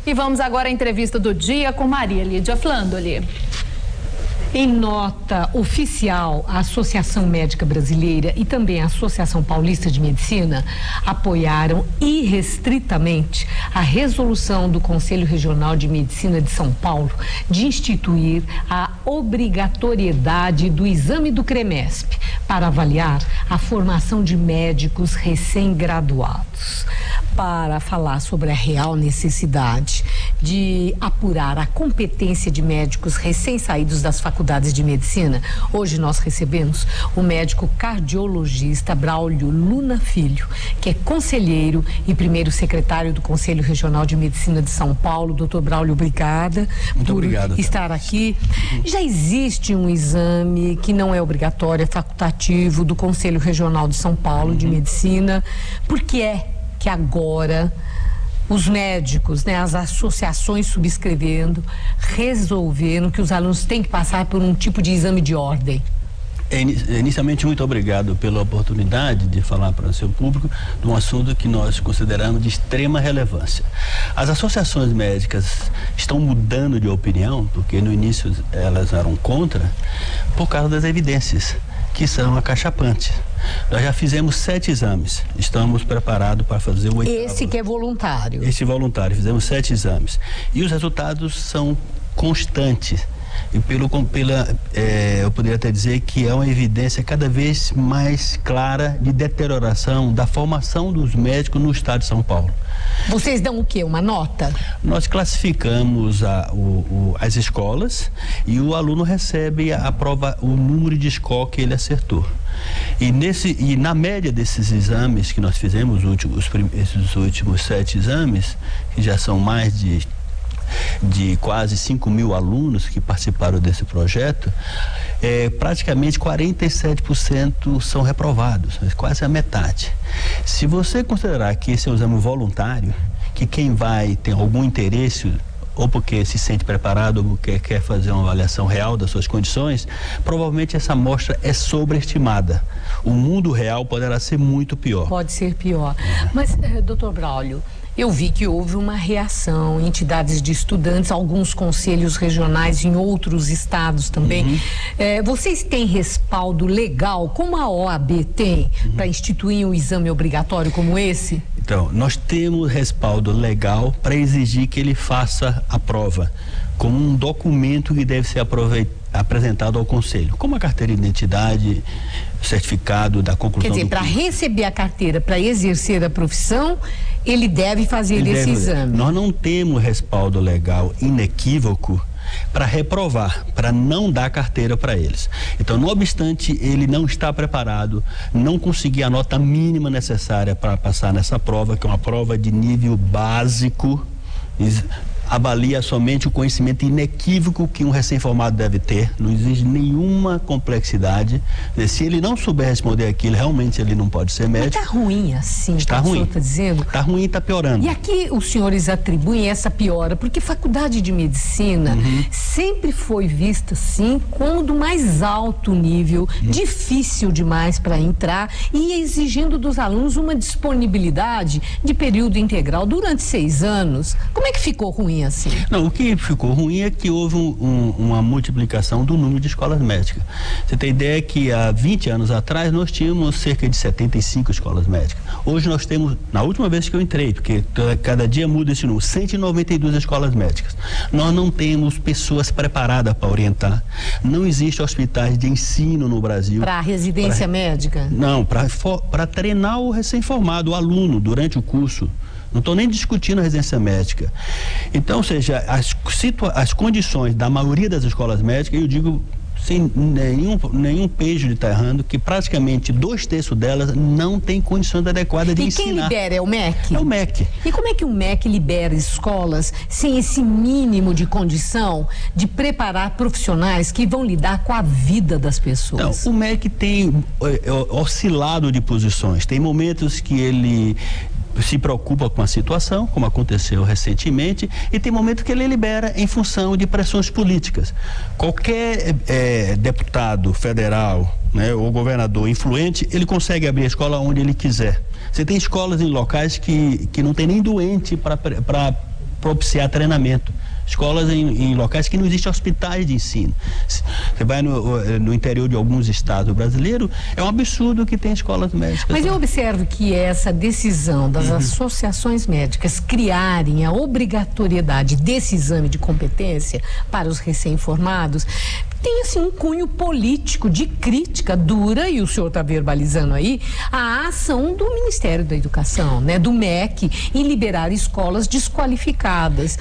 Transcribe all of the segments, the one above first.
E vamos agora à entrevista do dia com Maria Lídia Flandoli. Em nota oficial, a Associação Médica Brasileira e também a Associação Paulista de Medicina apoiaram irrestritamente a resolução do Conselho Regional de Medicina de São Paulo de instituir a obrigatoriedade do exame do CREMESP para avaliar a formação de médicos recém-graduados. Para falar sobre a real necessidade de apurar a competência de médicos recém-saídos das faculdades de medicina, hoje nós recebemos o médico cardiologista Braulio Luna Filho, que é conselheiro e primeiro secretário do Conselho Regional de Medicina de São Paulo. Doutor Braulio, obrigado por estar aqui. Já existe um exame que não é obrigatório, é facultativo, do Conselho Regional de São Paulo de Medicina. Por que é que agora os médicos, as associações subscrevendo, resolveram que os alunos têm que passar por um tipo de exame de ordem? Inicialmente, muito obrigado pela oportunidade de falar para o seu público de um assunto que nós consideramos de extrema relevância. As associações médicas estão mudando de opinião, porque no início elas eram contra, por causa das evidências, que são acachapantes. Nós já fizemos 7 exames, estamos preparados para fazer o 8º. Esse que é voluntário. Esse voluntário, fizemos 7 exames. E os resultados são constantes. E eu poderia até dizer que é uma evidência cada vez mais clara de deterioração da formação dos médicos no estado de São Paulo. Vocês dão o quê? Uma nota? Nós classificamos as escolas e o aluno recebe a prova, o número de escola que ele acertou. E na média desses exames que nós fizemos, esses últimos 7 exames, que já são mais de quase 5.000 alunos que participaram desse projeto, praticamente 47% são reprovados, quase a metade. Se você considerar que esse é um exame voluntário, que quem vai tem algum interesse, ou porque se sente preparado, ou porque quer fazer uma avaliação real das suas condições, provavelmente essa amostra é sobreestimada. O mundo real poderá ser muito pior. Pode ser pior. Mas, doutor Braulio, eu vi que houve uma reação, entidades de estudantes, alguns conselhos regionais em outros estados também. Vocês têm respaldo legal, como a OAB tem, para instituir um exame obrigatório como esse? Então, nós temos respaldo legal para exigir que ele faça a prova, como um documento que deve ser apresentado ao Conselho, como a carteira de identidade, certificado da conclusão. Quer dizer, para receber a carteira, para exercer a profissão, ele deve fazer esse exame. Nós não temos respaldo legal inequívoco para reprovar, para não dar carteira para eles. Então, não obstante ele não estar preparado, não conseguir a nota mínima necessária para passar nessa prova, que é uma prova de nível básico, avalia somente o conhecimento inequívoco que um recém-formado deve ter, não exige nenhuma complexidade. Se ele não souber responder aquilo, realmente ele não pode ser médico. Mas está ruim assim, está ruim. Está dizendo? Está ruim e está piorando. E aqui os senhores atribuem essa piora, porque faculdade de medicina sempre foi vista, sim, como do mais alto nível, difícil demais para entrar e exigindo dos alunos uma disponibilidade de período integral durante 6 anos. Como é que ficou ruim assim? Não, o que ficou ruim é que houve uma multiplicação do número de escolas médicas. Você tem ideia que há 20 anos atrás nós tínhamos cerca de 75 escolas médicas. Hoje nós temos, na última vez que eu entrei, porque cada dia muda esse número, 192 escolas médicas. Nós não temos pessoas preparadas para orientar. Não existem hospitais de ensino no Brasil. Para residência médica? Não, para treinar o recém-formado, o aluno, durante o curso. Não estou nem discutindo a residência médica. Então, ou seja, as condições da maioria das escolas médicas, eu digo sem nenhum pejo de estar errando, que praticamente 2/3 delas não tem condições adequadas de ensinar. E quem libera? É o MEC? É o MEC. E como é que o MEC libera escolas sem esse mínimo de condição de preparar profissionais que vão lidar com a vida das pessoas? Então, o MEC tem oscilado de posições. Tem momentos que ele se preocupa com a situação, como aconteceu recentemente, e tem momento que ele libera em função de pressões políticas. Qualquer deputado federal, ou governador influente, ele consegue abrir a escola onde ele quiser. Você tem escolas em locais que não tem nem doente para propiciar treinamento. Escolas em locais que não existem hospitais de ensino. Você vai no interior de alguns estados brasileiros, é um absurdo que tem escolas médicas. Mas eu observo que essa decisão das associações médicas criarem a obrigatoriedade desse exame de competência para os recém-formados tem, assim, um cunho político de crítica dura, e o senhor está verbalizando aí, a ação do Ministério da Educação, né, do MEC, em liberar escolas desqualificadas.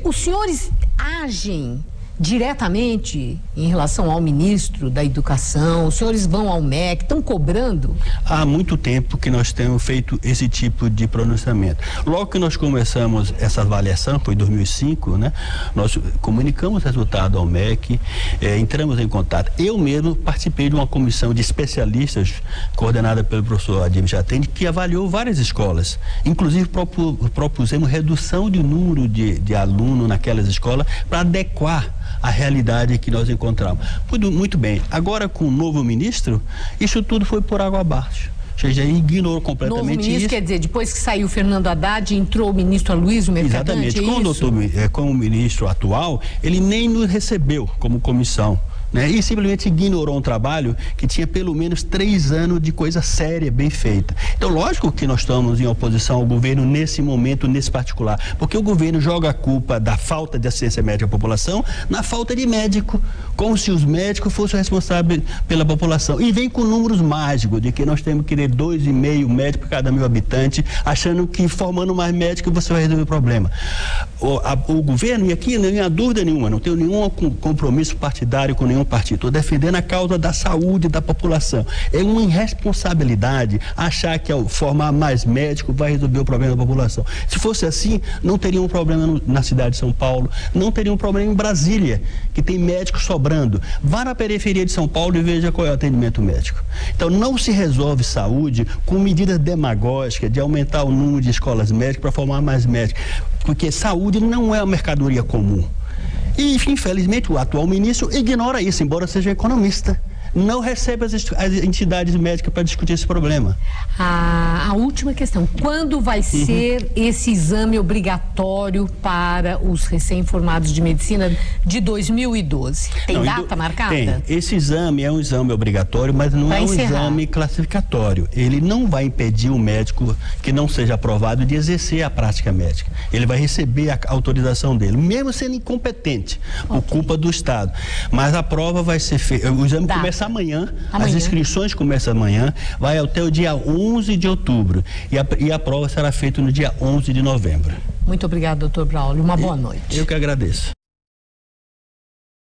Os senhores agem diretamente em relação ao ministro da Educação? Os senhores vão ao MEC, estão cobrando? Há muito tempo que nós temos feito esse tipo de pronunciamento. Logo que nós começamos essa avaliação, foi em 2005, né? Nós comunicamos o resultado ao MEC, entramos em contato. Eu mesmo participei de uma comissão de especialistas, coordenada pelo professor Ademir Jatene, que avaliou várias escolas. Inclusive, propusemos redução de número de alunos naquelas escolas para adequar a realidade que nós encontramos. Muito bem. Agora, com o novo ministro, isso tudo foi por água abaixo. Ou seja, ignorou completamente novo ministro, isso. Quer dizer, depois que saiu o Fernando Haddad, entrou o ministro Aloysio Mercadante. Exatamente. Com o ministro atual, ele nem nos recebeu como comissão, né? E simplesmente ignorou um trabalho que tinha pelo menos 3 anos de coisa séria, bem feita. Então, lógico que nós estamos em oposição ao governo nesse momento, nesse particular, porque o governo joga a culpa da falta de assistência médica à população na falta de médico, como se os médicos fossem responsáveis pela população. E vem com números mágicos de que nós temos que ter 2,5 médicos por cada 1.000 habitantes, achando que formando mais médicos você vai resolver o problema. O governo, e aqui não há dúvida nenhuma, não tenho nenhum compromisso partidário com nenhum partido, estou defendendo a causa da saúde da população. É uma irresponsabilidade achar que ao formar mais médicos vai resolver o problema da população. Se fosse assim, não teria um problema na cidade de São Paulo, não teria um problema em Brasília, que tem médicos sobrando. Vá na periferia de São Paulo e veja qual é o atendimento médico. Então, não se resolve saúde com medidas demagógicas de aumentar o número de escolas médicas para formar mais médicos, porque saúde não é uma mercadoria comum. E, infelizmente, o atual ministro ignora isso, embora seja economista. Não recebe as entidades médicas para discutir esse problema. A última questão, quando vai ser esse exame obrigatório para os recém-formados de medicina de 2012? Tem data marcada? Tem. Esse exame é um exame obrigatório, mas não é um exame classificatório. Ele não vai impedir o médico que não seja aprovado de exercer a prática médica. Ele vai receber a autorização dele, mesmo sendo incompetente, por culpa do Estado. Mas a prova vai ser feita, o exame começa amanhã, as inscrições começam amanhã, vai até o dia 11 de outubro e a prova será feita no dia 11 de novembro. Muito obrigado, doutor Braulio. Uma boa noite. Eu que agradeço.